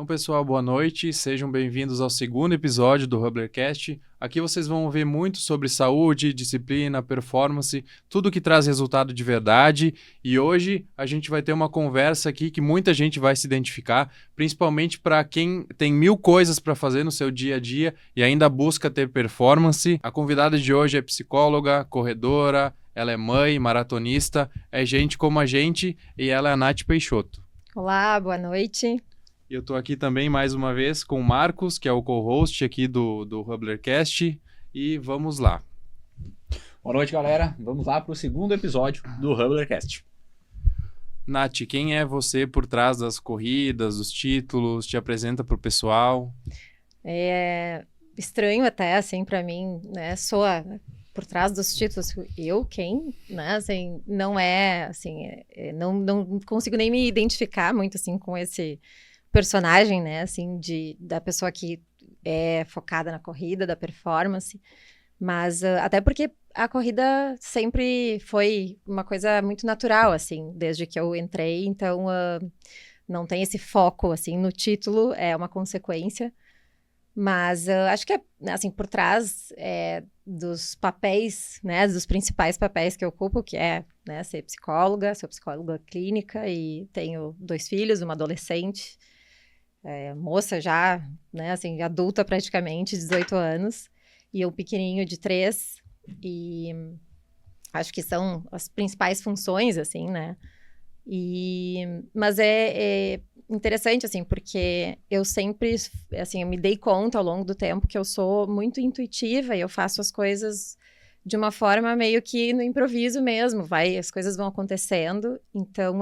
Então, pessoal, boa noite. Sejam bem-vindos ao segundo episódio do Hublercast. Aqui vocês vão ver muito sobre saúde, disciplina, performance, tudo que traz resultado de verdade. E hoje a gente vai ter uma conversa aqui que muita gente vai se identificar, principalmente para quem tem 1000 coisas para fazer no seu dia a dia e ainda busca ter performance. A convidada de hoje é psicóloga, corredora, ela é mãe, maratonista, é gente como a gente e ela é a Nath Peixoto. Olá, boa noite. Eu estou aqui também mais uma vez com o Marcos, que é o co-host aqui do Hublercast, e vamos lá. Boa noite, galera. Vamos lá para o segundo episódio do Hublercast. Nath, quem é você por trás das corridas, dos títulos? Te apresenta para o pessoal. É estranho até, assim, para mim, né? Por trás dos títulos, quem, né? Assim, não é, assim, não consigo nem me identificar muito, assim, com esse personagem, né, assim, da pessoa que é focada na corrida, da performance, mas até porque a corrida sempre foi uma coisa muito natural, assim, desde que eu entrei, então não tem esse foco, assim, no título, é uma consequência, mas acho que, assim, por trás dos papéis, né, dos principais papéis que eu ocupo, que é, né, sou psicóloga clínica e tenho 2 filhos, uma adolescente, moça já, né, assim, adulta praticamente, 18 anos, e um pequenininho de 3, e acho que são as principais funções, assim, né, mas é interessante, assim, porque eu sempre, assim, eu me dei conta ao longo do tempo que eu sou muito intuitiva e eu faço as coisas de uma forma meio que no improviso mesmo, as coisas vão acontecendo, então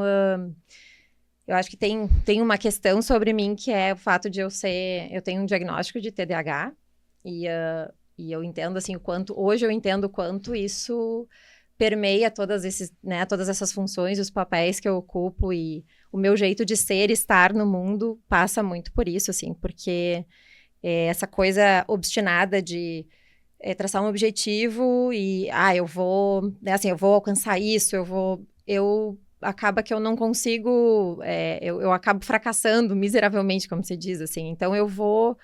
eu acho que tem uma questão sobre mim que é o fato de eu tenho um diagnóstico de TDAH e eu entendo, assim, hoje eu entendo o quanto isso permeia todas essas funções, os papéis que eu ocupo e o meu jeito de ser e estar no mundo passa muito por isso, assim, porque essa coisa obstinada de traçar um objetivo e, eu vou, né, assim, eu vou alcançar isso, acaba que eu não consigo, eu acabo fracassando miseravelmente, como se diz, assim. Então, eu vou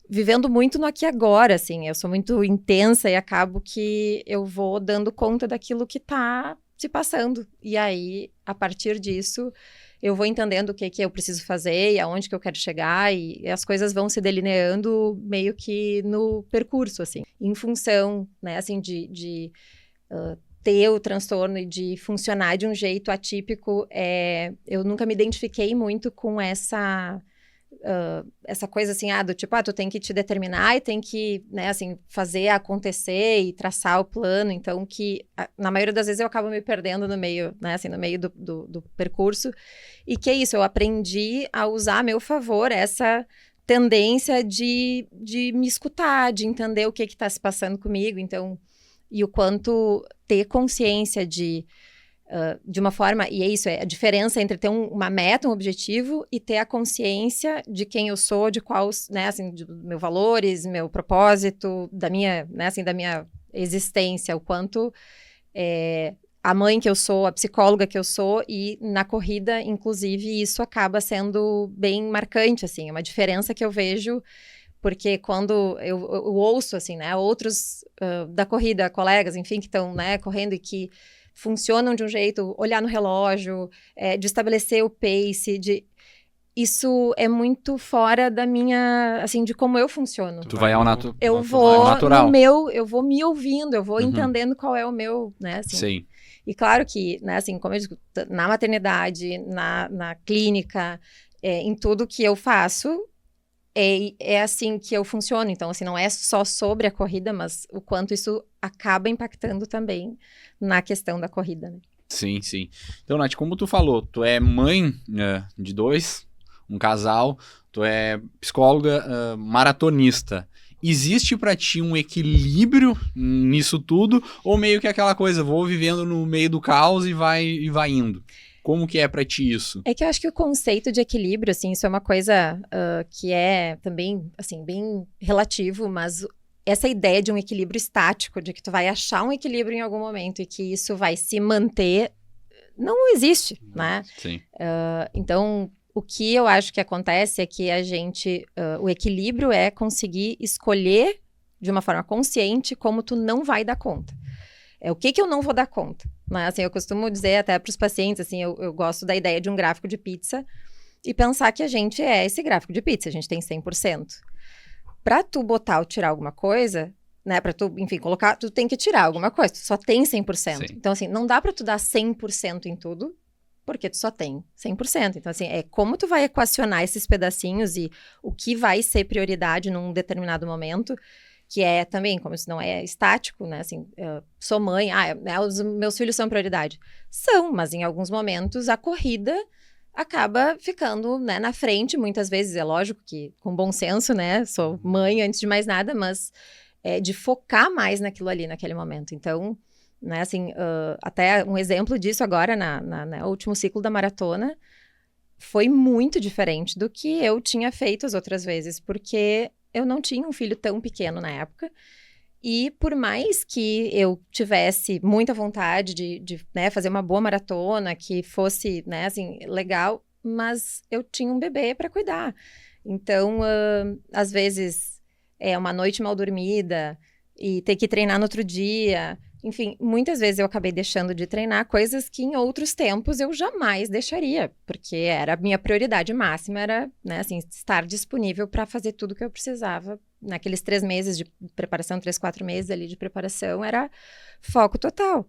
vivendo muito no aqui e agora, assim. Eu sou muito intensa e acabo que eu vou dando conta daquilo que tá se passando. E aí, a partir disso, eu vou entendendo o que eu preciso fazer e aonde que eu quero chegar e as coisas vão se delineando meio que no percurso, assim. Em função, né, assim, de ter o transtorno e de funcionar de um jeito atípico, eu nunca me identifiquei muito com essa coisa assim, do tipo, tu tem que te determinar e tem que, né, assim, fazer acontecer e traçar o plano, então que, na maioria das vezes eu acabo me perdendo no meio, né, assim, no meio do percurso, e que é isso, eu aprendi a usar a meu favor essa tendência de me escutar, de entender o que está se passando comigo, então, e o quanto ter consciência de uma forma, e é isso, é a diferença entre ter uma meta, um objetivo e ter a consciência de quem eu sou, de qual, né, assim, de meus valores, meu propósito, da minha, né, assim, da minha existência, o quanto a mãe que eu sou, a psicóloga que eu sou, e na corrida, inclusive, isso acaba sendo bem marcante, assim, é uma diferença que eu vejo. Porque quando eu ouço, assim, né, outros da corrida, colegas, enfim, que estão, né, correndo e que funcionam de um jeito, olhar no relógio, de estabelecer o pace, isso é muito fora da minha, assim, de como eu funciono. Tu vai ao natural. Eu vou eu vou me ouvindo, eu vou entendendo qual é o meu, né, assim. Sim. E claro que, né, assim, como eu digo, na maternidade, na clínica, em tudo que eu faço, é assim que eu funciono. Então, assim, não é só sobre a corrida, mas o quanto isso acaba impactando também na questão da corrida, né? Sim, sim. Então, Nath, como tu falou, tu é mãe de 2, um casal, tu é psicóloga, maratonista. Existe pra ti um equilíbrio nisso tudo? Ou meio que aquela coisa, vou vivendo no meio do caos e vai indo? Como que é pra ti isso? É que eu acho que o conceito de equilíbrio, assim, isso é uma coisa que é também, assim, bem relativo, mas essa ideia de um equilíbrio estático, de que tu vai achar um equilíbrio em algum momento e que isso vai se manter, não existe, né? Sim. Então, o que eu acho que acontece é que a gente, o equilíbrio é conseguir escolher de uma forma consciente como tu não vai dar conta. O que eu não vou dar conta, né? Assim, eu costumo dizer até para os pacientes, assim, eu gosto da ideia de um gráfico de pizza e pensar que a gente é esse gráfico de pizza, a gente tem 100%. Para tu botar ou tirar alguma coisa, né, para tu, enfim, colocar, tu tem que tirar alguma coisa, tu só tem 100%. Sim. Então, assim, não dá para tu dar 100% em tudo, porque tu só tem 100%. Então, assim, é como tu vai equacionar esses pedacinhos e o que vai ser prioridade num determinado momento, que é também, como isso não é estático, né, assim, sou mãe, os meus filhos são prioridade. São, mas em alguns momentos a corrida acaba ficando, né, na frente, muitas vezes, é lógico que com bom senso, né, sou mãe antes de mais nada, mas de focar mais naquilo ali, naquele momento. Então, né, assim, até um exemplo disso agora, no último ciclo da maratona, foi muito diferente do que eu tinha feito as outras vezes, porque eu não tinha um filho tão pequeno na época, e por mais que eu tivesse muita vontade de né, fazer uma boa maratona, que fosse, né, assim, legal, mas eu tinha um bebê para cuidar. Então, às vezes, uma noite mal dormida e ter que treinar no outro dia. Enfim, muitas vezes eu acabei deixando de treinar coisas que em outros tempos eu jamais deixaria, porque era a minha prioridade máxima, era, né, assim, estar disponível para fazer tudo que eu precisava. Naqueles 3 meses de preparação, 3, 4 meses ali de preparação, era foco total.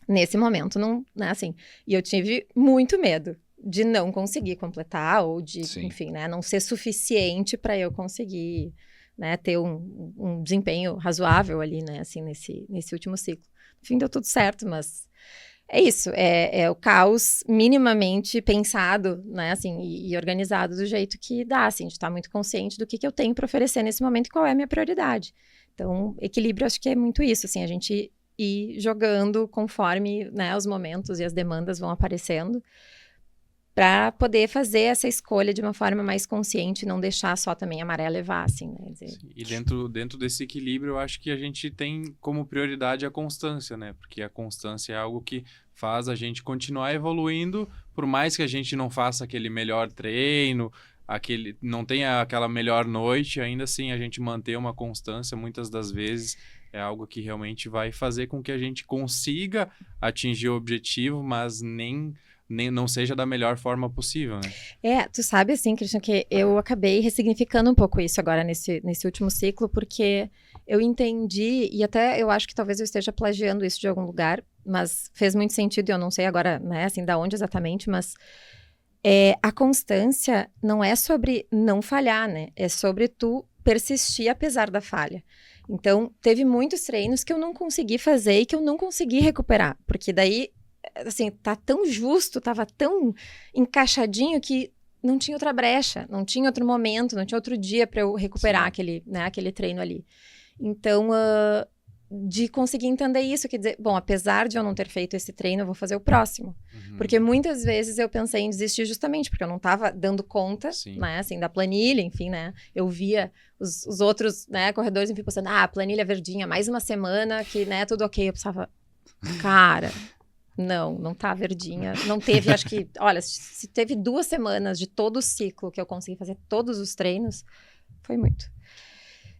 Nesse momento, não, né, assim, e eu tive muito medo de não conseguir completar ou de, Sim. enfim, né, não ser suficiente para eu conseguir, né, ter um desempenho razoável ali, né, assim, nesse último ciclo. Enfim, deu tudo certo, mas é isso, é o caos minimamente pensado, né, assim, e organizado do jeito que dá, assim, de estar muito consciente do que eu tenho para oferecer nesse momento e qual é a minha prioridade. Então, equilíbrio, acho que é muito isso, assim, a gente ir jogando conforme, né, os momentos e as demandas vão aparecendo, para poder fazer essa escolha de uma forma mais consciente, não deixar só também a maré levar, assim, né? E dentro desse equilíbrio, eu acho que a gente tem como prioridade a constância, né? Porque a constância é algo que faz a gente continuar evoluindo, por mais que a gente não faça aquele melhor treino, não tenha aquela melhor noite, ainda assim a gente manter uma constância, muitas das vezes, é algo que realmente vai fazer com que a gente consiga atingir o objetivo, mas nem não seja da melhor forma possível, né? Tu sabe, assim, Christian, que eu acabei ressignificando um pouco isso agora nesse último ciclo, porque eu entendi, e até eu acho que talvez eu esteja plagiando isso de algum lugar, mas fez muito sentido, e eu não sei agora, né, assim, da onde exatamente, mas a constância não é sobre não falhar, né? É sobre tu persistir apesar da falha. Então, teve muitos treinos que eu não consegui fazer e que eu não consegui recuperar, porque daí assim, tá tão justo, tava tão encaixadinho que não tinha outra brecha, não tinha outro momento, não tinha outro dia para eu recuperar aquele treino ali. Então, de conseguir entender isso, quer dizer, bom, apesar de eu não ter feito esse treino, eu vou fazer o próximo. Porque muitas vezes eu pensei em desistir justamente porque eu não tava dando conta, né, assim, da planilha, enfim, né, eu via os outros, né, corredores, enfim, pensando, planilha verdinha, mais uma semana que, né, tudo ok, eu pensava, cara... Não tá verdinha. Não teve, acho que... Olha, se teve 2 semanas de todo o ciclo que eu consegui fazer todos os treinos, foi muito.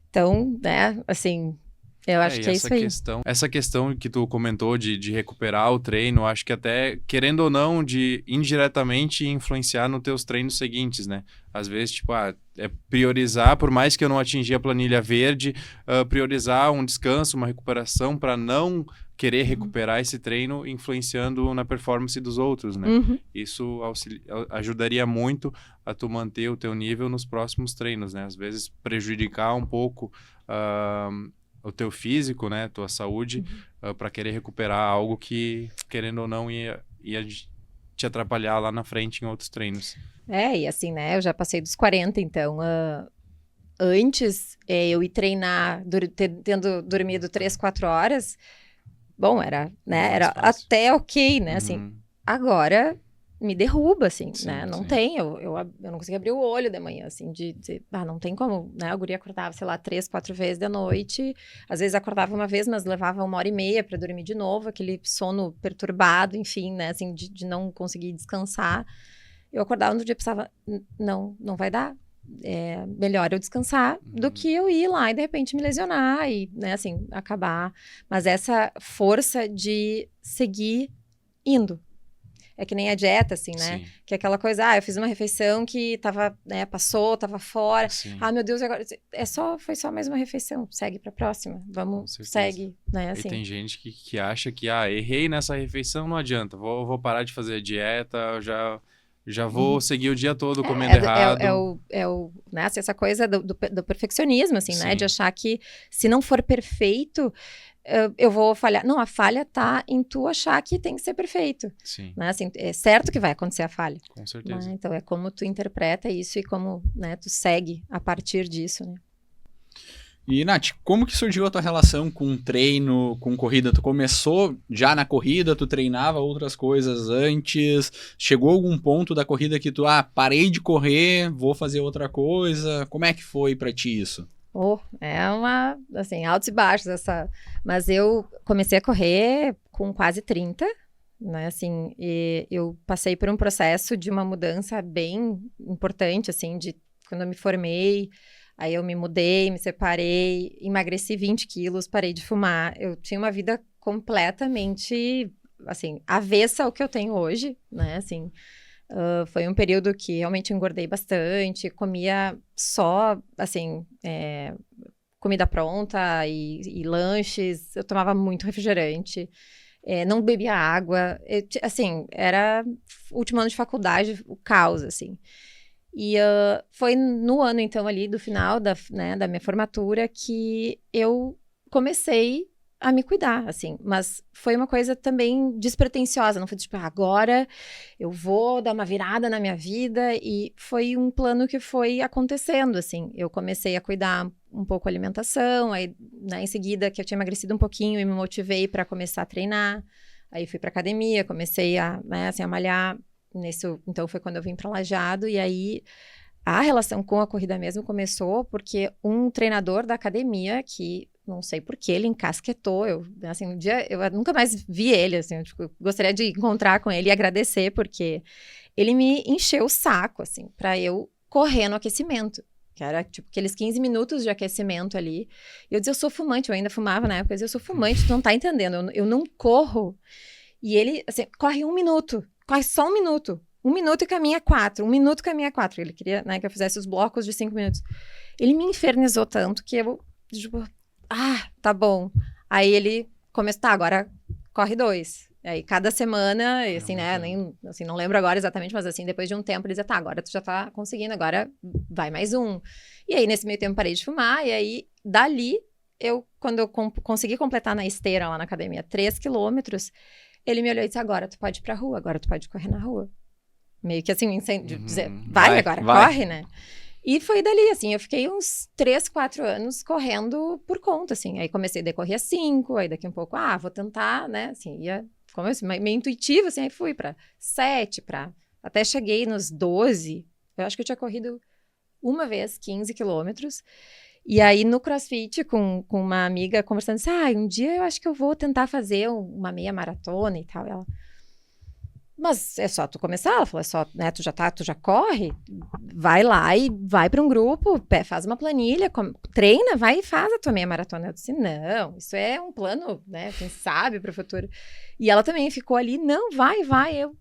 Então, né, assim... Eu acho que é isso aí. Essa questão que tu comentou de recuperar o treino, acho que até, querendo ou não, de indiretamente influenciar nos teus treinos seguintes, né? Às vezes, tipo, priorizar, por mais que eu não atingi a planilha verde, priorizar um descanso, uma recuperação, para não querer recuperar esse treino, influenciando na performance dos outros, né? Isso ajudaria muito a tu manter o teu nível nos próximos treinos, né? Às vezes, prejudicar um pouco... o teu físico, né, tua saúde, para querer recuperar algo que, querendo ou não, ia te atrapalhar lá na frente em outros treinos. E assim, né, eu já passei dos 40, então, antes eu ir treinar, tendo dormido 3, 4 horas, bom, era até ok, né, assim, agora... me derruba, assim, né? Não tem, eu não consigo abrir o olho de manhã, assim, de não tem como, né? A guria acordava, sei lá, 3, 4 vezes de noite, às vezes acordava uma vez, mas levava 1h30 para dormir de novo, aquele sono perturbado, enfim, né? Assim, de não conseguir descansar. eu acordava no dia e pensava, não vai dar. É melhor eu descansar do que eu ir lá e de repente me lesionar e, né, assim, acabar. Mas essa força de seguir indo. É que nem a dieta, assim, né? Sim, Que é aquela coisa, eu fiz uma refeição que tava, né, passou, tava fora. sim, Meu Deus, agora foi só mais uma refeição. Segue pra próxima. com Vamos, certeza. segue, né, E assim. tem gente que acha que, errei nessa refeição, não adianta, vou parar de fazer dieta, eu já vou seguir o dia todo comendo errado. Né, assim, essa coisa do perfeccionismo, assim, né? Sim. De achar que se não for perfeito, eu vou falhar. Não, a falha tá em tu achar que tem que ser perfeito. Sim, Né? Assim, é certo que vai acontecer a falha. com certeza. Né? Então, é como tu interpreta isso e como, né, tu segue a partir disso, né? E, Nath, como que surgiu a tua relação com treino, com corrida? Tu começou já na corrida, tu treinava outras coisas antes? Chegou algum ponto da corrida que tu, parei de correr, vou fazer outra coisa? Como é que foi pra ti isso? É uma, assim, altos e baixos essa... Mas eu comecei a correr com quase 30, né, assim, e eu passei por um processo de uma mudança bem importante, assim, de quando eu me formei, aí eu me mudei, me separei, emagreci 20 quilos, parei de fumar. Eu tinha uma vida completamente, assim, avessa ao que eu tenho hoje, né, assim... foi um período que realmente engordei bastante, comia só, assim, comida pronta e lanches, eu tomava muito refrigerante, não bebia água, assim, era último ano de faculdade, o caos, assim. E foi no ano, então, ali do final da minha formatura que eu comecei a me cuidar, assim, mas foi uma coisa também despretensiosa, não foi tipo, agora eu vou dar uma virada na minha vida, e foi um plano que foi acontecendo, assim, eu comecei a cuidar um pouco a alimentação, aí, né, em seguida que eu tinha emagrecido um pouquinho e me motivei para começar a treinar, aí fui para academia, comecei a, né, assim, a malhar, então foi quando eu vim para Lajeado, e aí a relação com a corrida mesmo começou porque um treinador da academia, que não sei por que ele encasquetou, assim, um dia eu nunca mais vi ele, assim, eu gostaria de encontrar com ele e agradecer, porque ele me encheu o saco, assim, para eu correr no aquecimento, que era, tipo, aqueles 15 minutos de aquecimento ali, e eu dizia, eu sou fumante, eu ainda fumava na época, eu dizia, eu sou fumante, tu não tá entendendo, eu não corro, e ele, assim, corre 1 minuto, corre só 1 minuto, 1 minuto e caminha 4, 1 minuto e caminha 4, ele queria, né, que eu fizesse os blocos de 5 minutos, ele me infernizou tanto que eu, tipo, tá bom. Aí ele começou, agora corre 2. Aí cada semana, assim, né, nem, assim, não lembro agora exatamente, mas assim, depois de um tempo ele dizia, agora tu já tá conseguindo, agora vai mais 1. E aí nesse meio tempo parei de fumar, e aí dali, quando eu consegui completar na esteira lá na academia 3 quilômetros, ele me olhou e disse, agora tu pode ir pra rua, agora tu pode correr na rua. Meio que assim, dizer, vai agora, corre, né? E foi dali, assim, eu fiquei uns 3, 4 anos correndo por conta, assim. Aí comecei a decorrer 5, aí daqui um pouco, vou tentar, né? Assim, como assim, meio intuitivo, assim, aí fui pra 7, até cheguei nos 12. Eu acho que eu tinha corrido uma vez 15 quilômetros. E aí no CrossFit, com uma amiga conversando, disse, um dia eu acho que eu vou tentar fazer uma meia maratona e tal. E ela... Mas é só tu começar, ela falou, né, tu já corre, vai lá e vai para um grupo, faz uma planilha, treina, vai e faz a tua meia maratona. Eu disse, não, isso é um plano, né, quem sabe para o futuro. E ela também ficou ali, não, vai, eu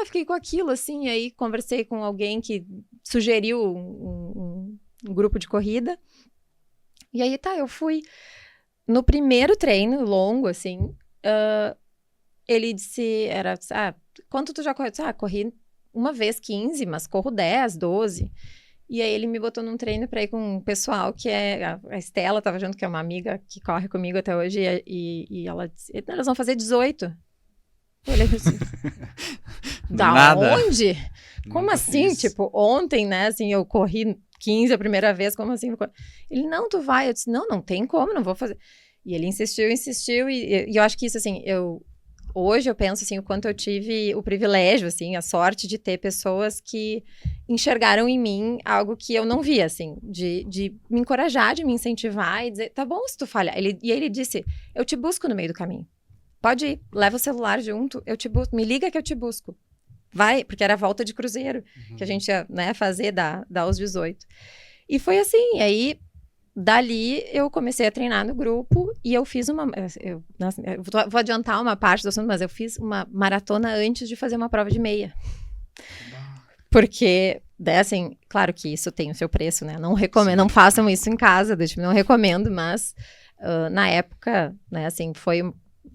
fiquei com aquilo, assim, aí conversei com alguém que sugeriu um grupo de corrida, e aí eu fui. No primeiro treino longo, assim, ele disse, quanto tu já correu? Corri uma vez 15, mas corro 10, 12. E aí ele me botou num treino pra ir com um pessoal que a Estela tava junto, que é uma amiga que corre comigo até hoje, e ela disse, elas vão fazer 18. Eu olhei assim, onde? Como assim? Fiz. Tipo, ontem, né, assim, eu corri 15 a primeira vez, como assim? Ele, não, tu vai. Eu disse, não tem como, não vou fazer. E ele insistiu, e eu acho que isso, assim, hoje eu penso, assim, o quanto eu tive o privilégio, assim, a sorte de ter pessoas que enxergaram em mim algo que eu não via, assim, de me encorajar, de me incentivar e dizer, tá bom se tu falhar. E ele disse, eu te busco no meio do caminho. Pode ir, leva o celular junto, eu te busco, me liga que eu te busco. vai, porque era a volta de cruzeiro que a gente ia, né, fazer dar aos 18. E foi assim, e aí dali eu comecei a treinar no grupo e eu fiz eu vou adiantar uma parte do assunto, mas eu fiz uma maratona antes de fazer uma prova de meia. Porque, assim, claro que isso tem o seu preço, né? Não recomendo, não façam isso em casa, não recomendo, mas na época, né, assim,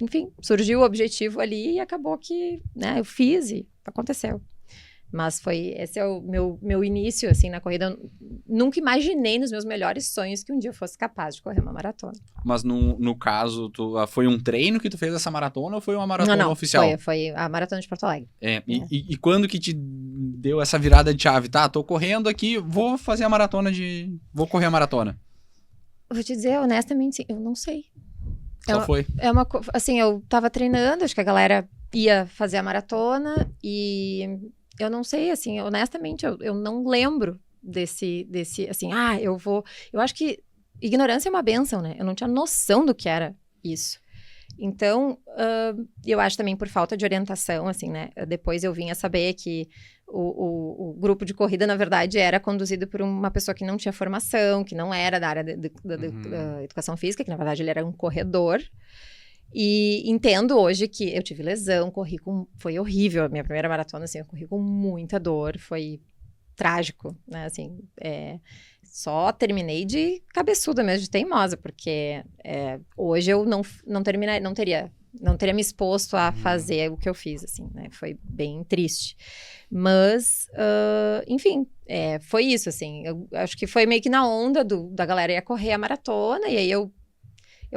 enfim, surgiu o objetivo ali e acabou que, né, eu fiz e aconteceu. Mas esse é o meu início, assim, na corrida. Eu nunca imaginei nos meus melhores sonhos que um dia eu fosse capaz de correr uma maratona. Mas no caso, foi um treino que tu fez essa maratona ou foi uma maratona oficial? Foi a maratona de Porto Alegre. E quando que te deu essa virada de chave? Tá, tô correndo aqui, vou fazer a maratona vou correr a maratona. Vou te dizer, honestamente, eu não sei. Só foi? Assim, eu tava treinando, acho que a galera ia fazer a maratona e... Eu não sei, assim, honestamente, eu não lembro desse, assim, eu acho que ignorância é uma bênção, né? Eu não tinha noção do que era isso. Então, eu acho também por falta de orientação, assim, né? Depois eu vim a saber que o grupo de corrida, na verdade, era conduzido por uma pessoa que não tinha formação, que não era da área da educação física, que na verdade ele era um corredor. E entendo hoje que eu tive lesão, foi horrível a minha primeira maratona, assim, eu corri com muita dor, foi trágico, né, assim, só terminei de cabeçuda mesmo, de teimosa, porque hoje eu não teria me exposto a fazer o que eu fiz, assim, né, foi bem triste, mas, enfim, foi isso, assim, eu acho que foi meio que na onda da galera ia correr a maratona, e aí eu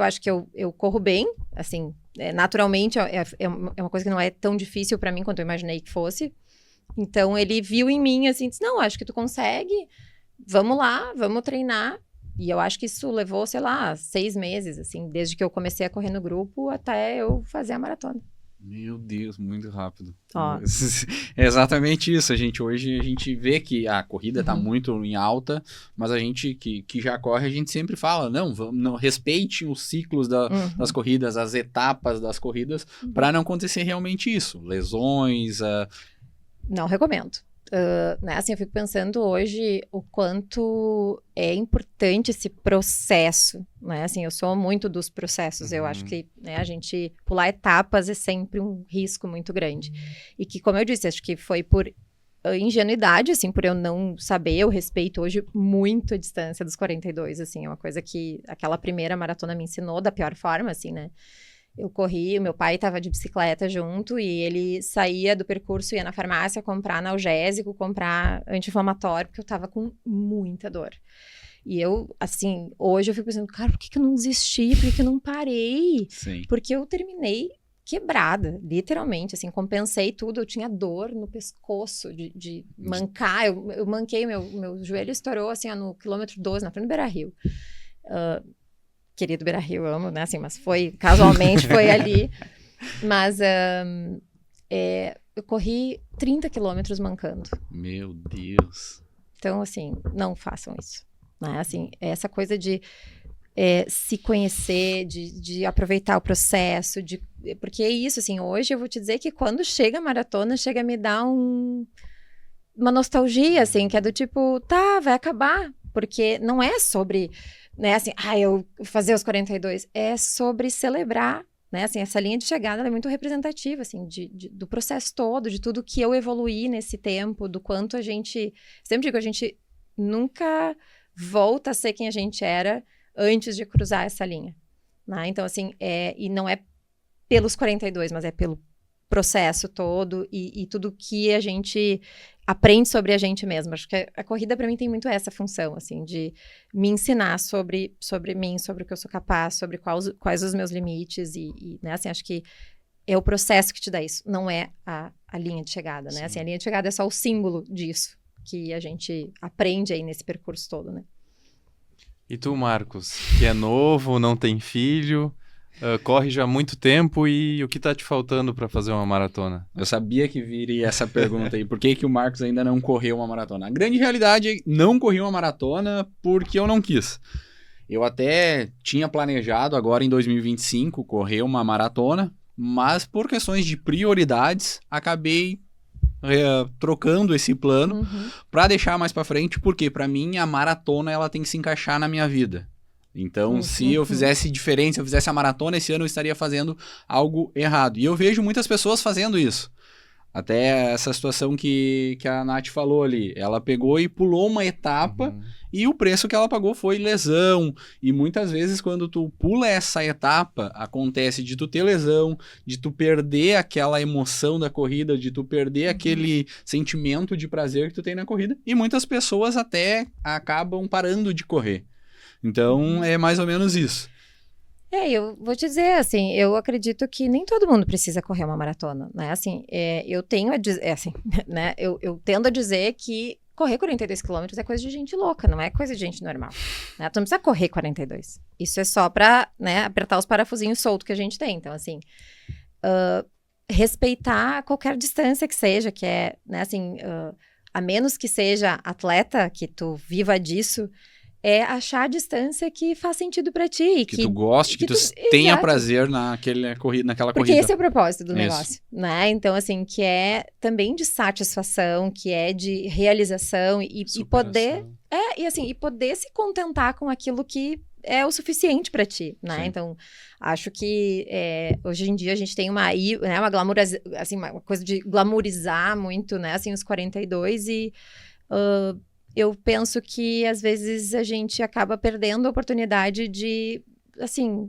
acho que eu corro bem, assim, naturalmente é uma coisa que não é tão difícil pra mim quanto eu imaginei que fosse. Então, ele viu em mim, assim, disse, não, acho que tu consegue, vamos lá, vamos treinar. E eu acho que isso levou, sei lá, 6 meses, assim, desde que eu comecei a correr no grupo até eu fazer a maratona. Meu Deus, muito rápido. Ó. É exatamente isso. Hoje a gente vê que a corrida está muito em alta, mas a gente que já corre, a gente sempre fala, não respeite os ciclos das corridas, as etapas das corridas, para não acontecer realmente isso. Lesões. Não recomendo. Né, assim, eu fico pensando hoje o quanto é importante esse processo, né, assim, eu sou muito dos processos, eu acho que, né, a gente pular etapas é sempre um risco muito grande, e que, como eu disse, acho que foi por ingenuidade, assim, por eu não saber, eu respeito hoje muito a distância dos 42, assim, é uma coisa que aquela primeira maratona me ensinou da pior forma, assim, né. Eu corri, o meu pai estava de bicicleta junto e ele saía do percurso, ia na farmácia comprar analgésico, comprar anti-inflamatório, porque eu estava com muita dor. E eu, assim, hoje eu fico pensando, cara, por que eu não desisti? Por que eu não parei? Sim. Porque eu terminei quebrada, literalmente, assim, compensei tudo, eu tinha dor no pescoço de mancar, eu manquei, meu joelho estourou, assim, no quilômetro 12, na frente do Beira-Rio. Querido Beira-Rio, eu amo, né, assim, mas casualmente foi ali, mas eu corri 30 quilômetros mancando. Meu Deus. Então, assim, não façam isso, né, assim, essa coisa de se conhecer, de aproveitar o processo, porque é isso, assim, hoje eu vou te dizer que quando chega a maratona, chega a me dar uma nostalgia, assim, que é do tipo, tá, vai acabar, porque não é sobre... né, assim, eu fazer os 42, é sobre celebrar, né, assim, essa linha de chegada, ela é muito representativa, assim, do processo todo, de tudo que eu evoluí nesse tempo, do quanto a gente, sempre digo, a gente nunca volta a ser quem a gente era antes de cruzar essa linha, né, então, assim, e não é pelos 42, mas é pelo processo todo e tudo que a gente aprende sobre a gente mesmo. Acho que a corrida para mim tem muito essa função, assim, de me ensinar sobre mim, sobre o que eu sou capaz, sobre quais os meus limites né, assim, acho que é o processo que te dá isso, não é a linha de chegada, né? Assim, a linha de chegada é só o símbolo disso que a gente aprende aí nesse percurso todo, né? E tu, Marcos, que é novo, não tem filho, corre já há muito tempo e o que tá te faltando para fazer uma maratona? Eu sabia que viria essa pergunta aí. Por que o Marcos ainda não correu uma maratona? A grande realidade é que não corri uma maratona porque eu não quis. Eu até tinha planejado agora em 2025 correr uma maratona, mas por questões de prioridades acabei trocando esse plano Uhum. pra deixar mais pra frente, porque pra mim a maratona ela tem que se encaixar na minha vida. Então, se eu fizesse diferente, se eu fizesse a maratona esse ano, eu estaria fazendo algo errado. E eu vejo muitas pessoas fazendo isso. Até essa situação que a Nath falou ali. Ela pegou e pulou uma etapa e o preço que ela pagou foi lesão. E muitas vezes quando tu pula essa etapa, acontece de tu ter lesão, de tu perder aquela emoção da corrida, de tu perder aquele sentimento de prazer que tu tem na corrida. E muitas pessoas até acabam parando de correr. Então, é mais ou menos isso. Eu vou te dizer, assim, eu acredito que nem todo mundo precisa correr uma maratona, né? Assim, eu tenho a dizer, assim, né? Eu tendo a dizer que correr 42 quilômetros é coisa de gente louca, não é coisa de gente normal, né? Tu não precisa correr 42. Isso é só pra, né, apertar os parafusinhos soltos que a gente tem. Então, assim, respeitar qualquer distância que seja, que é, né, assim, a menos que seja atleta, que tu viva disso, é achar a distância que faz sentido pra ti. Que tu goste, que tu tenha prazer naquela corrida. Porque esse é o propósito do Isso. negócio, né? Então, assim, que é também de satisfação, que é de realização e poder... e poder se contentar com aquilo que é o suficiente pra ti, né? Sim. Então, acho que hoje em dia a gente tem uma coisa de glamourizar muito, né? Assim, os 42 e... eu penso que, às vezes, a gente acaba perdendo a oportunidade de, assim,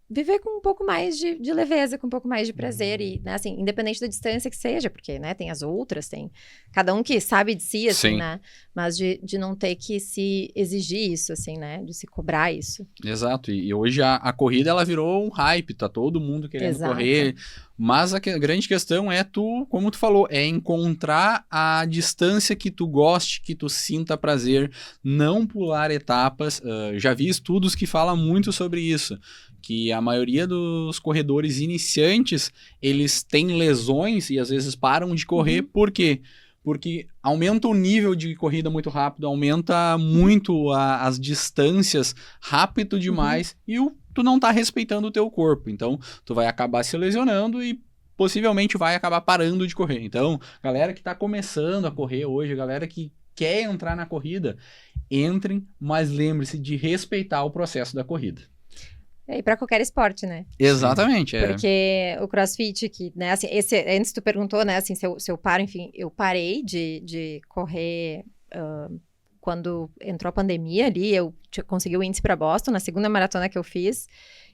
viver com um pouco mais de leveza, com um pouco mais de prazer. E, né, assim, independente da distância que seja, porque, né, tem as outras, tem cada um que sabe de si, assim, Sim. né? Mas de não ter que se exigir isso, assim, né? De se cobrar isso. Exato. E hoje a corrida, ela virou um hype. Tá todo mundo querendo Exato. correr. Mas a grande questão é como tu falou, é encontrar a distância que tu goste, que tu sinta prazer, não pular etapas. Já vi estudos que falam muito sobre isso, que a maioria dos corredores iniciantes, eles têm lesões e às vezes param de correr. Por quê? Porque aumenta o nível de corrida muito rápido, aumenta muito as distâncias rápido demais e tu não tá respeitando o teu corpo. Então, tu vai acabar se lesionando e possivelmente vai acabar parando de correr. Então, galera que tá começando a correr hoje, galera que quer entrar na corrida, entrem, mas lembre-se de respeitar o processo da corrida. E para qualquer esporte, né? Exatamente. Porque o CrossFit, que, né, assim, antes tu perguntou, né, assim, se eu paro, enfim, eu parei de correr quando entrou a pandemia ali, eu consegui o índice para Boston, na segunda maratona que eu fiz,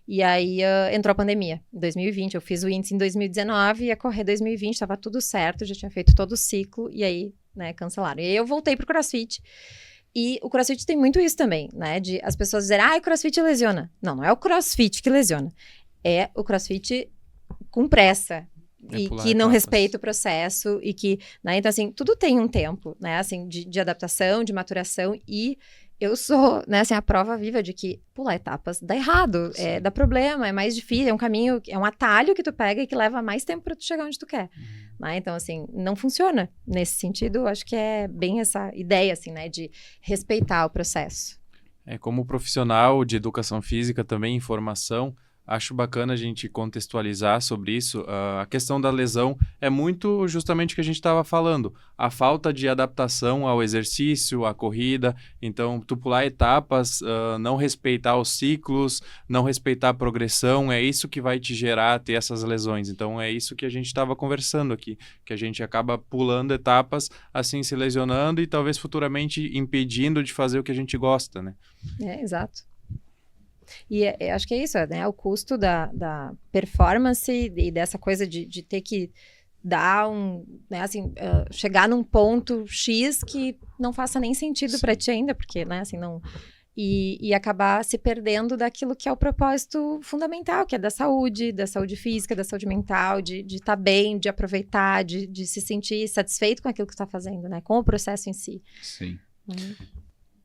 e aí entrou a pandemia, em 2020, eu fiz o índice em 2019, ia correr 2020, tava tudo certo, já tinha feito todo o ciclo, e aí, né, cancelaram. E aí eu voltei pro CrossFit. E o CrossFit tem muito isso também, né? De as pessoas dizerem, o CrossFit lesiona. Não, não é o CrossFit que lesiona. É o CrossFit com pressa. E que não respeita o processo. E que, né? Então, assim, tudo tem um tempo, né? Assim, de adaptação, de maturação. E eu sou, né? Assim, a prova viva de que pular etapas dá errado. Dá problema, é mais difícil. É um caminho, é um atalho que tu pega e que leva mais tempo pra tu chegar onde tu quer. Né? Então, assim, não funciona. Nesse sentido, acho que é bem essa ideia, assim, né? De respeitar o processo. Como profissional de educação física, também em formação, acho bacana a gente contextualizar sobre isso. A questão da lesão é muito justamente o que a gente estava falando. A falta de adaptação ao exercício, à corrida. Então, tu pular etapas, não respeitar os ciclos, não respeitar a progressão, é isso que vai te gerar ter essas lesões. Então, é isso que a gente estava conversando aqui, que a gente acaba pulando etapas, assim se lesionando e talvez futuramente impedindo de fazer o que a gente gosta, né? Exato. E acho que é isso, né? O custo da performance e dessa coisa de ter que dar né, assim, chegar num ponto X que não faça nem sentido para ti ainda, porque, né, assim, não... E acabar se perdendo daquilo que é o propósito fundamental, que é da saúde física, da saúde mental, de estar bem, de aproveitar, de se sentir satisfeito com aquilo que está fazendo, né? Com o processo em si. Sim.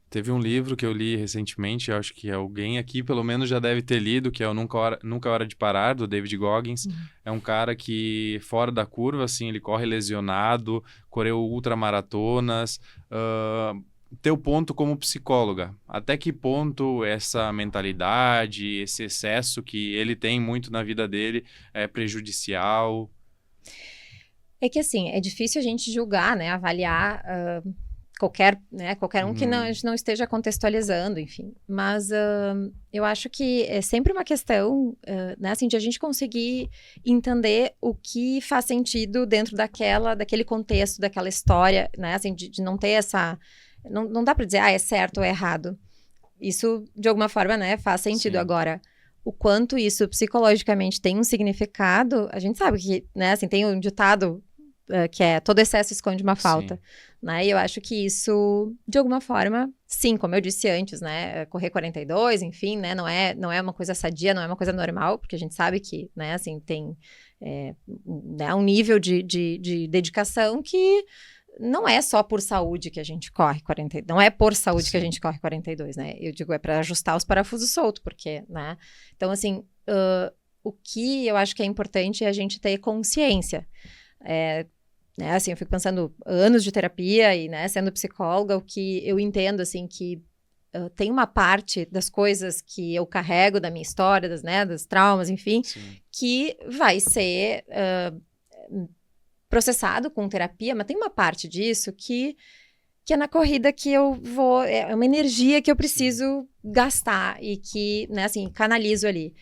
Teve um livro que eu li recentemente, acho que alguém aqui pelo menos já deve ter lido, que é o Nunca é Hora de Parar, do David Goggins. É um cara que, fora da curva, assim, ele corre lesionado, correu ultramaratonas. Teu ponto como psicóloga, até que ponto essa mentalidade, esse excesso que ele tem muito na vida dele é prejudicial? É que, assim, é difícil a gente julgar, né, avaliar qualquer um que a gente não esteja contextualizando, enfim. Mas eu acho que é sempre uma questão, né, assim, de a gente conseguir entender o que faz sentido dentro daquele contexto, daquela história, né, assim, de não ter essa... Não dá para dizer, é certo ou é errado. Isso, de alguma forma, né, faz sentido. Sim. Agora, o quanto isso psicologicamente tem um significado, a gente sabe que, né, assim, tem um ditado que é todo excesso esconde uma falta, né, e eu acho que isso, de alguma forma, sim, como eu disse antes, né, correr 42, enfim, né, não é uma coisa sadia, não é uma coisa normal, porque a gente sabe que, né, assim, tem né, um nível de dedicação que não é só por saúde que a gente corre 42, não é por saúde que a gente corre 42, né? Eu digo, é para ajustar os parafusos soltos, porque, né? Então, assim, o que eu acho que é importante é a gente ter consciência. Né, assim, eu fico pensando, anos de terapia e, né, sendo psicóloga, o que eu entendo, assim, que tem uma parte das coisas que eu carrego da minha história, dos traumas, enfim, que vai ser... processado com terapia, mas tem uma parte disso que é na corrida que eu vou... É uma energia que eu preciso gastar e que, né, assim, canalizo ali.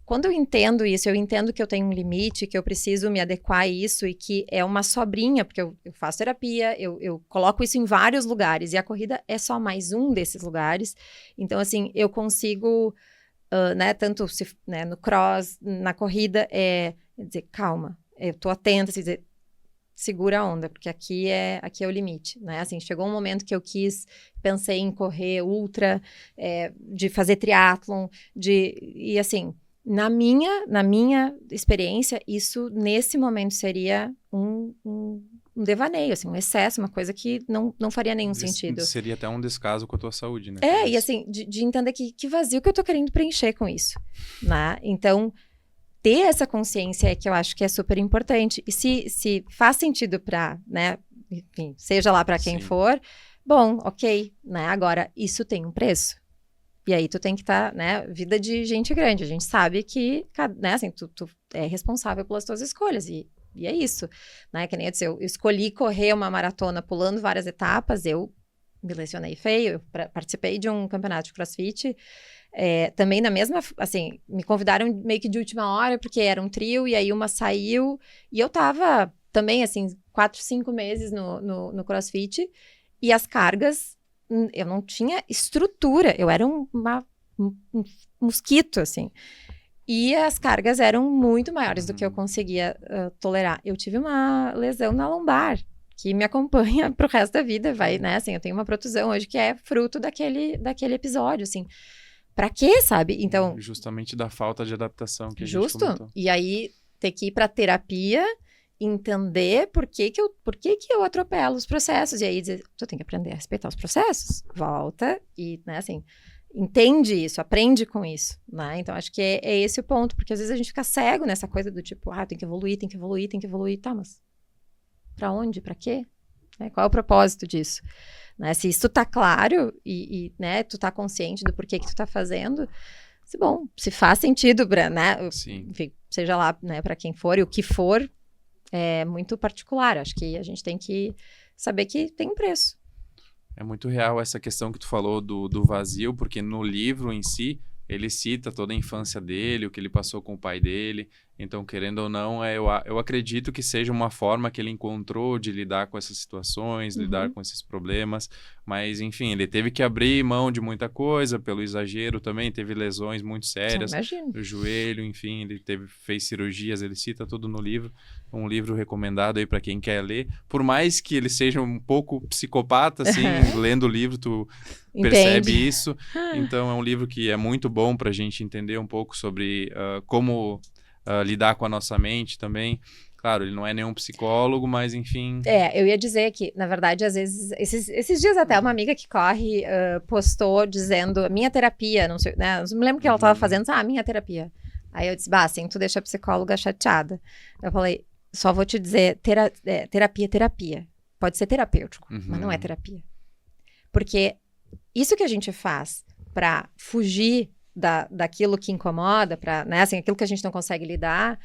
Quando eu entendo isso, eu entendo que eu tenho um limite, que eu preciso me adequar a isso e que é uma sobrinha, porque eu faço terapia, eu coloco isso em vários lugares e a corrida é só mais um desses lugares. Então, assim, eu consigo, né, tanto né, no cross, na corrida, dizer, calma, eu tô atenta, assim, dizer, segura a onda, porque aqui é o limite, né? Assim, chegou um momento que eu pensei em correr ultra, de fazer triatlon, e assim, na minha experiência, isso nesse momento seria um devaneio, assim, um excesso, uma coisa que não faria nenhum sentido. Seria até um descaso com a tua saúde, né? E assim, de entender que vazio que eu tô querendo preencher com isso, né? Então, ter essa consciência é que eu acho que é super importante. E se faz sentido para, né, enfim, seja lá para quem for, bom, ok, né? Agora, isso tem um preço. E aí tu tem que estar, né, vida de gente grande. A gente sabe que, né, assim, tu é responsável pelas tuas escolhas. E é isso, né? Que nem eu disse, eu escolhi correr uma maratona pulando várias etapas, eu me lesionei feio, eu participei de um campeonato de CrossFit, também na mesma, assim, me convidaram meio que de última hora, porque era um trio, e aí uma saiu, e eu tava também, assim, 4, 5 meses no CrossFit, e as cargas, eu não tinha estrutura, eu era um mosquito, assim, e as cargas eram muito maiores do que eu conseguia tolerar. Eu tive uma lesão na lombar, que me acompanha pro resto da vida, né, assim, eu tenho uma protusão hoje que é fruto daquele episódio, assim, pra quê, sabe? Então... Justamente da falta de adaptação que a gente comentou. E aí, ter que ir pra terapia, entender por que eu atropelo os processos, e aí dizer, tu tem que aprender a respeitar os processos, volta e, né, assim, entende isso, aprende com isso, né? Então, acho que é esse o ponto, porque às vezes a gente fica cego nessa coisa do tipo, tem que evoluir, tá, mas pra onde, pra quê? Né? Qual é o propósito disso? Né? Se isso tá claro e né, tu tá consciente do porquê que tu tá fazendo, se faz sentido, né? Enfim, seja lá, né, pra quem for e o que for, é muito particular. Acho que a gente tem que saber que tem um preço. É muito real essa questão que tu falou do vazio, porque no livro em si, ele cita toda a infância dele, o que ele passou com o pai dele. Então, querendo ou não, eu acredito que seja uma forma que ele encontrou de lidar com essas situações, lidar com esses problemas. Mas, enfim, ele teve que abrir mão de muita coisa pelo exagero também. Teve lesões muito sérias no joelho, enfim, ele fez cirurgias, ele cita tudo no livro. Um livro recomendado aí para quem quer ler. Por mais que ele seja um pouco psicopata, assim, lendo o livro, tu percebe isso. Então, é um livro que é muito bom para a gente entender um pouco sobre como... lidar com a nossa mente também. Claro, ele não é nenhum psicólogo, mas enfim... Eu ia dizer que, na verdade, às vezes... Esses dias até, uma amiga que corre postou dizendo, minha terapia, não sei, né? Não me lembro o que ela estava fazendo, minha terapia. Aí eu disse, assim, tu deixa a psicóloga chateada. Eu falei, só vou te dizer, terapia. Pode ser terapêutico, mas não é terapia. Porque isso que a gente faz para fugir daquilo que incomoda, né, assim, aquilo que a gente não consegue lidar,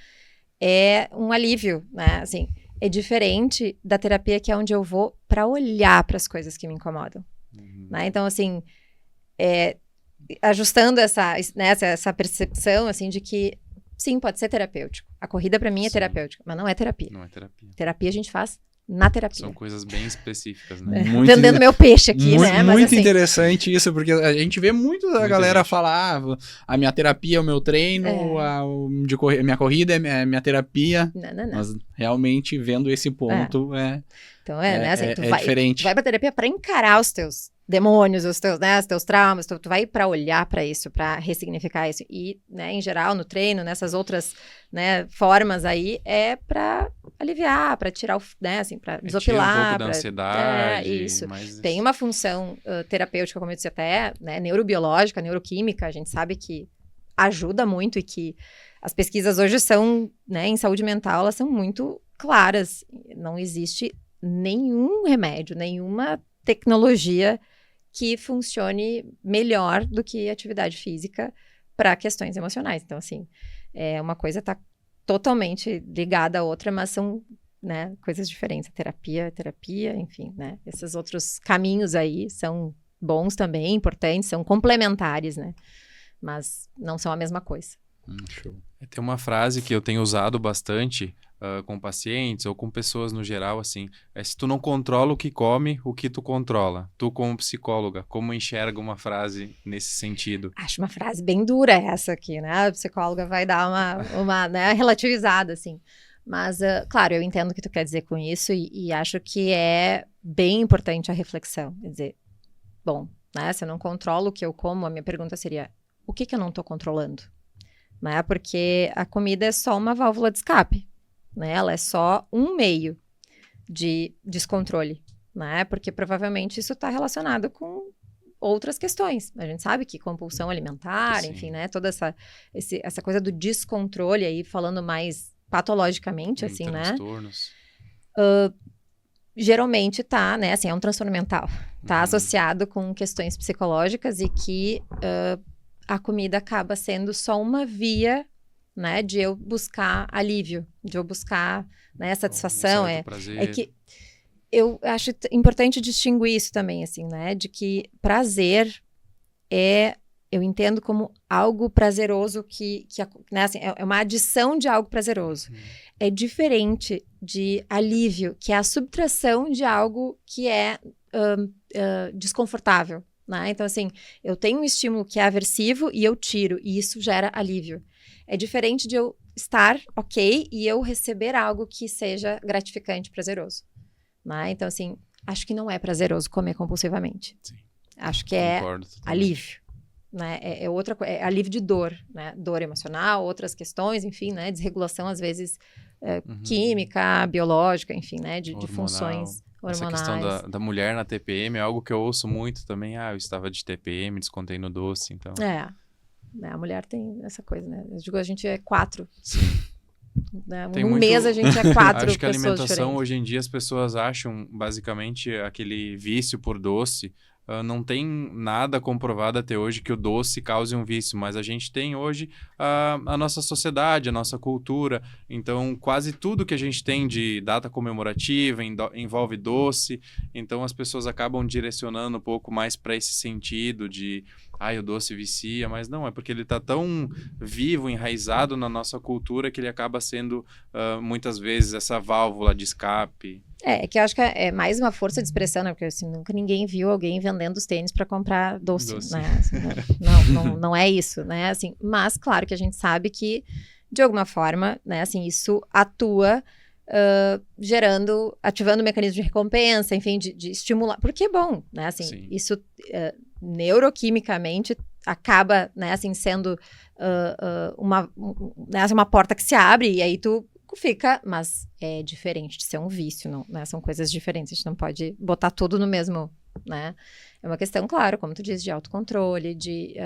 é um alívio, né, assim, é diferente da terapia que é onde eu vou para olhar para as coisas que me incomodam. Né? Então, assim, ajustando essa percepção, assim, de que, sim, pode ser terapêutico. A corrida, para mim, é terapêutica, mas não é terapia. Não é terapia. Terapia a gente faz na terapia. São coisas bem específicas, né? Vendendo meu peixe aqui, né? Mas, muito assim, interessante isso, porque a gente vê muito a galera falar, a minha terapia é o meu treino, minha corrida é minha terapia. Não. Mas realmente, vendo esse ponto, Então, né? Assim, tu diferente. vai pra terapia pra encarar os teus demônios, os teus traumas, tu vai pra olhar pra isso, pra ressignificar isso. E, né, em geral, no treino, nessas outras, né, formas aí, é pra aliviar, pra tirar o, né, assim, pra desopilar. Tira um pouco da ansiedade. Isso. Mas... Tem uma função terapêutica, como eu disse até, né, neurobiológica, neuroquímica, a gente sabe que ajuda muito e que as pesquisas hoje são, né, em saúde mental, elas são muito claras. Não existe nenhum remédio, nenhuma tecnologia que funcione melhor do que atividade física para questões emocionais. Então, assim, uma coisa está totalmente ligada à outra, mas são, né, coisas diferentes. A terapia, enfim, né? Esses outros caminhos aí são bons também, importantes, são complementares, né? Mas não são a mesma coisa. Show. Tem uma frase que eu tenho usado bastante com pacientes ou com pessoas no geral, assim, se tu não controla o que come, o que tu controla? Tu, como psicóloga, como enxerga uma frase nesse sentido? Acho uma frase bem dura essa aqui, né? A psicóloga vai dar uma né, relativizada, assim. Mas, claro, eu entendo o que tu quer dizer com isso e acho que é bem importante a reflexão. Quer dizer, bom, né, se eu não controlo o que eu como, a minha pergunta seria, o que eu não estou controlando? Né? Porque a comida é só uma válvula de escape. Né? Ela é só um meio de descontrole, né? Porque provavelmente isso está relacionado com outras questões. A gente sabe que compulsão alimentar, enfim, né? Toda essa coisa do descontrole aí, falando mais patologicamente, assim, transtornos. Geralmente tá, né? Assim, é um transtorno mental. Tá associado com questões psicológicas e que a comida acaba sendo só uma via, né, de eu buscar alívio, de eu buscar, né, satisfação. É que eu acho importante distinguir isso também, assim, né, de que prazer eu entendo como algo prazeroso que né, assim, é uma adição de algo prazeroso. É diferente de alívio, que é a subtração de algo que é desconfortável, né? Então, assim, eu tenho um estímulo que é aversivo e eu tiro, e isso gera alívio. É diferente de eu estar ok e eu receber algo que seja gratificante, prazeroso. Né? Então, assim, acho que não é prazeroso comer compulsivamente. Sim. Acho que é alívio. Né? É alívio de dor, né? Dor emocional, outras questões, enfim, né? Desregulação, às vezes, química, biológica, enfim, né? De funções hormonais. Essa questão da mulher na TPM é algo que eu ouço muito também. Eu estava de TPM, descontei no doce, então... A mulher tem essa coisa, né? Eu digo, a gente é 4. Sim. Né? Mês a gente é 4 Acho que a alimentação, diferentes. hoje em dia, as pessoas acham, basicamente, aquele vício por doce. Não tem nada comprovado até hoje que o doce cause um vício, mas a gente tem hoje a nossa sociedade, a nossa cultura. Então, quase tudo que a gente tem de data comemorativa envolve doce. Então, as pessoas acabam direcionando um pouco mais para esse sentido de o doce vicia, mas não, é porque ele está tão vivo, enraizado na nossa cultura que ele acaba sendo, muitas vezes, essa válvula de escape. É que eu acho que é mais uma força de expressão, né? Porque assim, nunca ninguém viu alguém vendendo os tênis para comprar doce. Né? Assim, não é isso, né? Assim, mas claro que a gente sabe que, de alguma forma, né? Assim, isso atua ativando o mecanismo de recompensa, enfim, de estimular. Porque é bom, né? Assim, sim. Isso neuroquimicamente acaba, né? Assim, sendo uma porta que se abre e aí tu fica, mas é diferente de ser um vício, não, né? São coisas diferentes, a gente não pode botar tudo no mesmo, né? É uma questão, claro, como tu diz, de autocontrole, de,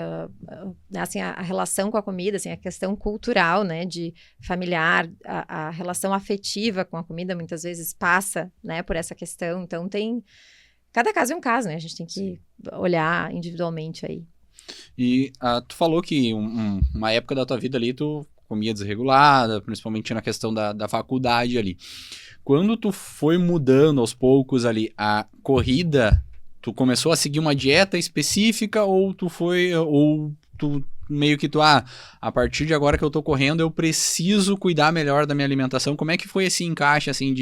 assim, a relação com a comida, assim, a questão cultural, né, de familiar, a relação afetiva com a comida muitas vezes passa, né, por essa questão, então cada caso é um caso, né, a gente tem que olhar individualmente aí. E tu falou que uma época da tua vida ali, tu comia desregulada, principalmente na questão da faculdade ali. quando tu foi mudando aos poucos ali a corrida, tu começou a seguir uma dieta específica ou tu meio que a partir de agora que eu tô correndo, eu preciso cuidar melhor da minha alimentação? Como é que foi esse encaixe, assim,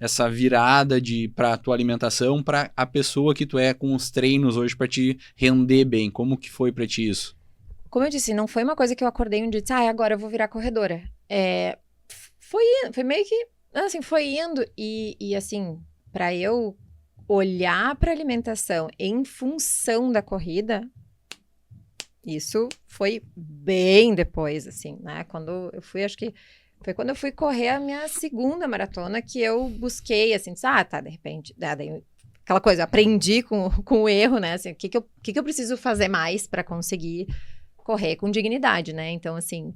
essa virada pra tua alimentação, pra a pessoa que tu é com os treinos hoje pra te render bem? Como que foi pra ti isso? Como eu disse, não foi uma coisa que eu acordei um dia e disse, agora eu vou virar corredora. Foi meio que, assim, foi indo e assim, pra eu olhar pra alimentação em função da corrida, isso foi bem depois, assim, né? Quando eu fui, acho que foi quando eu fui correr a minha segunda maratona que eu busquei, assim, disse, de repente, daí, aquela coisa, aprendi com o erro, né? Assim, o que eu preciso fazer mais para conseguir correr com dignidade, né? Então, assim,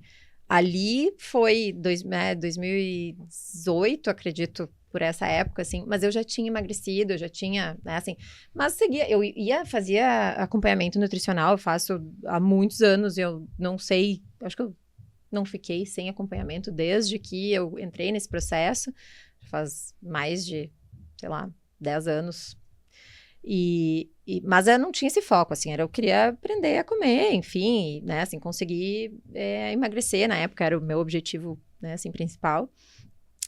ali foi 2018, acredito, por essa época, assim, mas eu já tinha emagrecido, eu já tinha, né, assim, mas fazia acompanhamento nutricional, eu faço há muitos anos, eu não sei, acho que eu não fiquei sem acompanhamento desde que eu entrei nesse processo, faz mais de, sei lá, 10 anos, mas eu não tinha esse foco, assim, eu queria aprender a comer, enfim, né, assim, conseguir emagrecer, na época era o meu objetivo, né, assim, principal,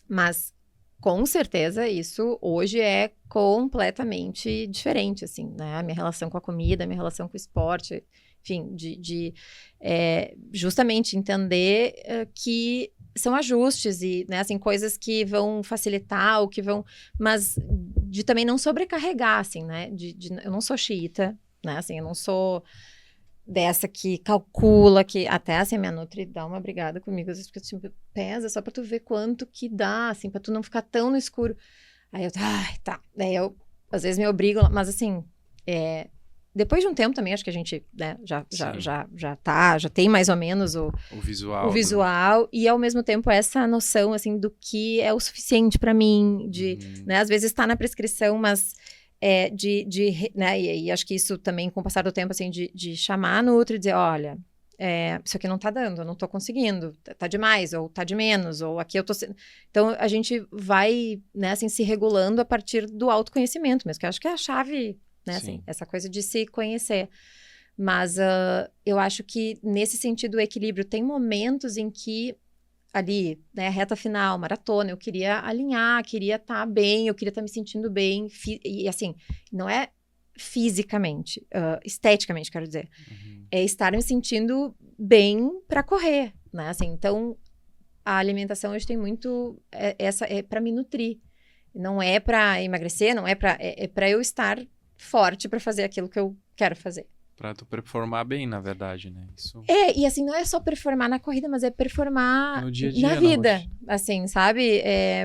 mas com certeza, isso hoje é completamente diferente, assim, né? A minha relação com a comida, a minha relação com o esporte, enfim, justamente entender que são ajustes e, né, assim, coisas que vão facilitar ou que vão... Mas de também não sobrecarregar, assim, né? Eu não sou xiita, né? Assim, eu não sou dessa que calcula, que até assim a minha nutri dá uma brigada comigo, às vezes porque tipo, pesa só pra tu ver quanto que dá, assim, pra tu não ficar tão no escuro. Aí eu, tá. Daí eu, às vezes me obrigo, mas assim, depois de um tempo também, acho que a gente, né, já tem mais ou menos o visual, né? E ao mesmo tempo essa noção, assim, do que é o suficiente pra mim, né, às vezes tá na prescrição, mas né, e acho que isso também, com o passar do tempo, assim, de chamar no outro e dizer, olha, isso aqui não tá dando, eu não tô conseguindo, tá demais, ou tá de menos, ou aqui eu tô... Então, a gente vai, né, assim, se regulando a partir do autoconhecimento mesmo, que eu acho que é a chave, né, assim, essa coisa de se conhecer. Mas eu acho que, nesse sentido, o equilíbrio, tem momentos em que ali, né, reta final, maratona, eu queria alinhar, queria estar bem, eu queria estar me sentindo bem, e assim, não é fisicamente, esteticamente, quero dizer, é estar me sentindo bem para correr, né, assim, então, a alimentação hoje tem muito, é para me nutrir, não é para emagrecer, não é para eu estar forte para fazer aquilo que eu quero fazer. Pra tu performar bem, na verdade, né? Isso... E assim, não é só performar na corrida, mas é performar no dia a dia, na vida, assim, sabe?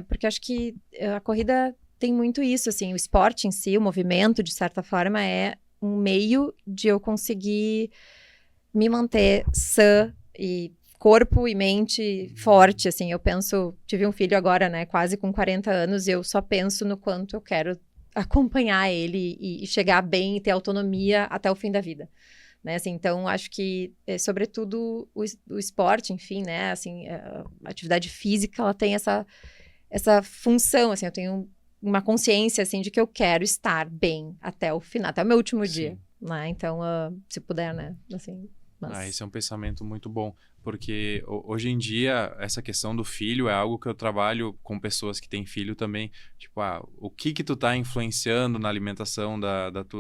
Porque acho que a corrida tem muito isso, assim, o esporte em si, o movimento, de certa forma, é um meio de eu conseguir me manter sã e corpo e mente forte, assim, eu penso, tive um filho agora, né, quase com 40 anos, e eu só penso no quanto eu quero acompanhar ele e chegar bem e ter autonomia até o fim da vida, né, assim, então acho que, sobretudo, o esporte, enfim, né, assim, a atividade física, ela tem essa função, assim, eu tenho uma consciência, assim, de que eu quero estar bem até o final, até o meu último dia, né, então, se puder, né, assim... Esse é um pensamento muito bom, porque hoje em dia essa questão do filho é algo que eu trabalho com pessoas que têm filho também, tipo, o que tu tá influenciando na alimentação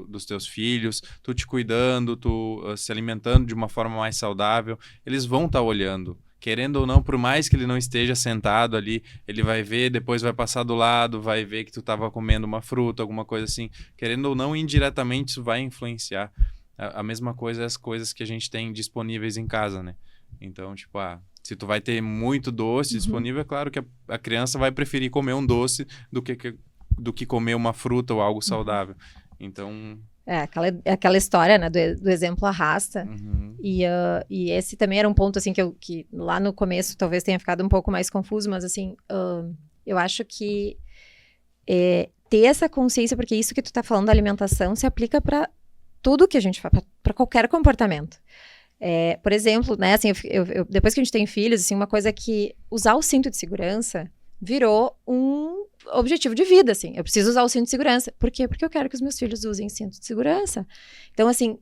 dos teus filhos, tu te cuidando, tu se alimentando de uma forma mais saudável, eles vão estar olhando. Querendo ou não, por mais que ele não esteja sentado ali, ele vai ver, depois vai passar do lado, vai ver que tu estava comendo uma fruta, alguma coisa assim. Querendo ou não, indiretamente isso vai influenciar. A mesma coisa é as coisas que a gente tem disponíveis em casa, né? Então, tipo, se tu vai ter muito doce disponível, é claro que a criança vai preferir comer um doce do que comer uma fruta ou algo saudável. Então... aquela história, né, do exemplo arrasta. E esse também era um ponto, assim, que lá no começo talvez tenha ficado um pouco mais confuso, mas, assim, eu acho que ter essa consciência, porque isso que tu tá falando da alimentação se aplica para tudo que a gente faz, para qualquer comportamento. Por exemplo, né, assim, depois que a gente tem filhos, assim, uma coisa que usar o cinto de segurança virou objetivo de vida, assim. Eu preciso usar o cinto de segurança. Por quê? Porque eu quero que os meus filhos usem cinto de segurança. Então, assim,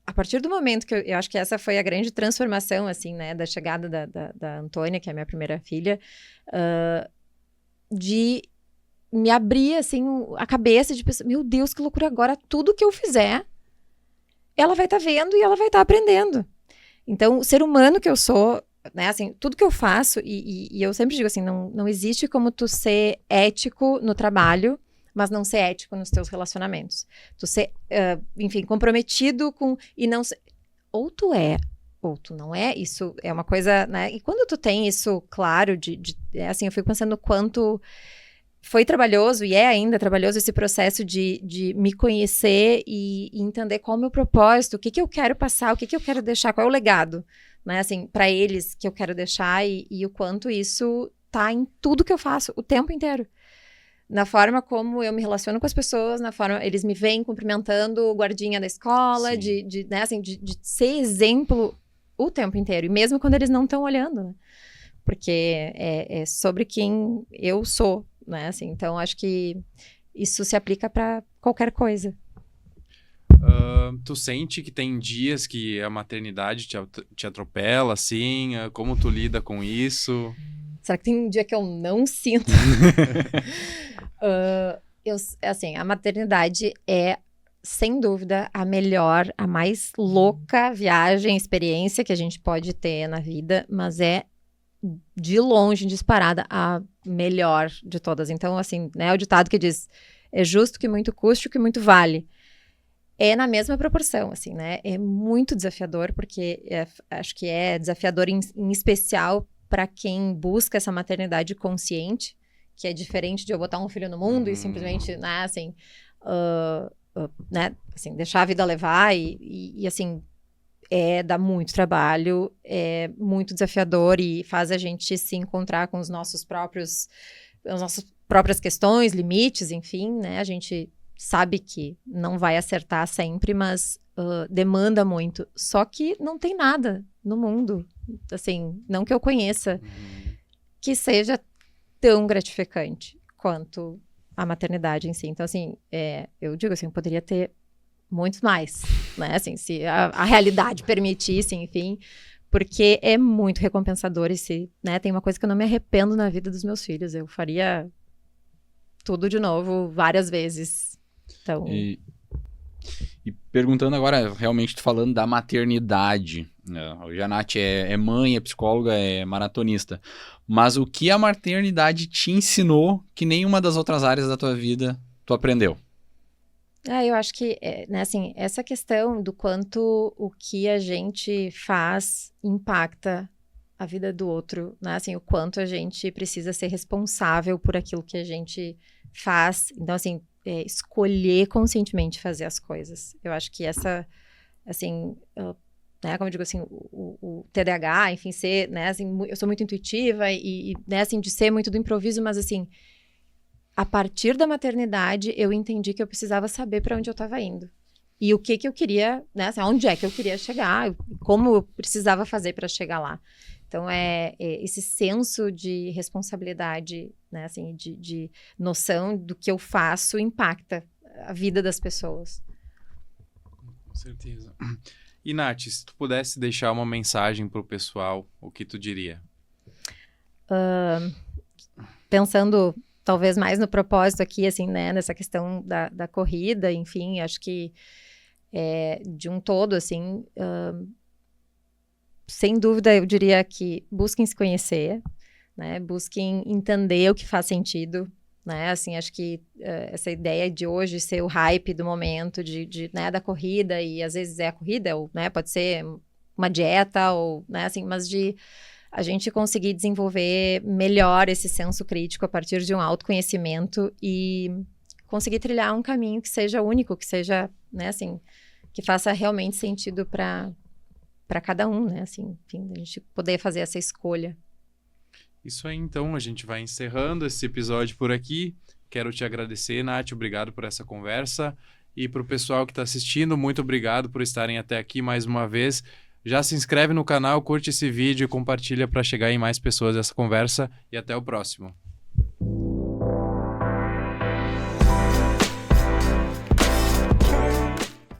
a partir do momento que eu acho que essa foi a grande transformação, assim, né, da chegada da Antônia, que é a minha primeira filha, de me abrir, assim, a cabeça de pensar, meu Deus, que loucura, agora tudo que eu fizer, ela vai estar vendo e ela vai estar aprendendo. Então, o ser humano que eu sou, né, assim, tudo que eu faço, e eu sempre digo assim, não existe como tu ser ético no trabalho, mas não ser ético nos teus relacionamentos. Tu ser, enfim, comprometido com, e não ser, ou tu é, ou tu não é, isso é uma coisa, né, e quando tu tem isso claro, assim, eu fico pensando no quanto foi trabalhoso, e é ainda trabalhoso esse processo de me conhecer e entender qual é o meu propósito, o que eu quero passar, o que eu quero deixar, qual é o legado, né, assim, para eles que eu quero deixar e o quanto isso tá em tudo que eu faço, o tempo inteiro. Na forma como eu me relaciono com as pessoas, na forma, eles me vêm cumprimentando o guardinha da escola, né, assim, de ser exemplo o tempo inteiro, e mesmo quando eles não estão olhando, né, porque é sobre quem eu sou, né, assim, então acho que isso se aplica para qualquer coisa. Tu sente que tem dias que a maternidade te atropela, assim? Como tu lida com isso? Será que tem um dia que eu não sinto? Assim, a maternidade é, sem dúvida, a melhor, a mais louca viagem, experiência que a gente pode ter na vida, mas é de longe, disparada, a melhor de todas. Então, assim, né, o ditado que diz, é justo que muito custe o que muito vale. É na mesma proporção, assim, né? É muito desafiador, porque acho que é desafiador em especial para quem busca essa maternidade consciente, que é diferente de eu botar um filho no mundo e simplesmente, né, assim, né, assim, deixar a vida levar e assim, dá muito trabalho, é muito desafiador e faz a gente se encontrar com as nossas próprias questões, limites, enfim, né? A gente sabe que não vai acertar sempre, mas demanda muito. Só que não tem nada no mundo, assim, não que eu conheça, que seja tão gratificante quanto a maternidade em si. Então, assim, eu digo assim, eu poderia ter muito mais, né, assim, se a realidade permitisse, enfim, porque é muito recompensador e né, tem uma coisa que eu não me arrependo na vida dos meus filhos, eu faria tudo de novo várias vezes, então... E perguntando agora, realmente falando da maternidade, né? Hoje a Nath é mãe, é psicóloga, é maratonista, mas o que a maternidade te ensinou que nenhuma das outras áreas da tua vida tu aprendeu? Eu acho que, né, assim, essa questão do quanto o que a gente faz impacta a vida do outro, né, assim, o quanto a gente precisa ser responsável por aquilo que a gente faz. Então, assim, escolher conscientemente fazer as coisas. Eu acho que essa, assim, né, como eu digo assim, o TDAH, enfim, ser, né, assim, eu sou muito intuitiva e, né, assim, de ser muito do improviso, mas, assim, a partir da maternidade, eu entendi que eu precisava saber para onde eu estava indo. E o que eu queria, né, assim, onde é que eu queria chegar, como eu precisava fazer para chegar lá. Então, esse senso de responsabilidade, né, assim, de noção do que eu faço impacta a vida das pessoas. Com certeza. E, Nath, se tu pudesse deixar uma mensagem para o pessoal, o que tu diria? Pensando... talvez mais no propósito aqui, assim, né, nessa questão da corrida, enfim, acho que de um todo, assim, sem dúvida eu diria que busquem se conhecer, né, busquem entender o que faz sentido, né, assim, acho que essa ideia de hoje ser o hype do momento, né, da corrida, e às vezes é a corrida, ou, né, pode ser uma dieta, ou, né, assim, mas de a gente conseguir desenvolver melhor esse senso crítico a partir de um autoconhecimento e conseguir trilhar um caminho que seja único, que seja, né, assim, que faça realmente sentido para cada um, né, assim, enfim, a gente poder fazer essa escolha. Isso aí, então, a gente vai encerrando esse episódio por aqui. Quero te agradecer, Nath, obrigado por essa conversa. E para o pessoal que está assistindo, muito obrigado por estarem até aqui mais uma vez. Já se inscreve no canal, curte esse vídeo e compartilha para chegar em mais pessoas essa conversa. E até o próximo.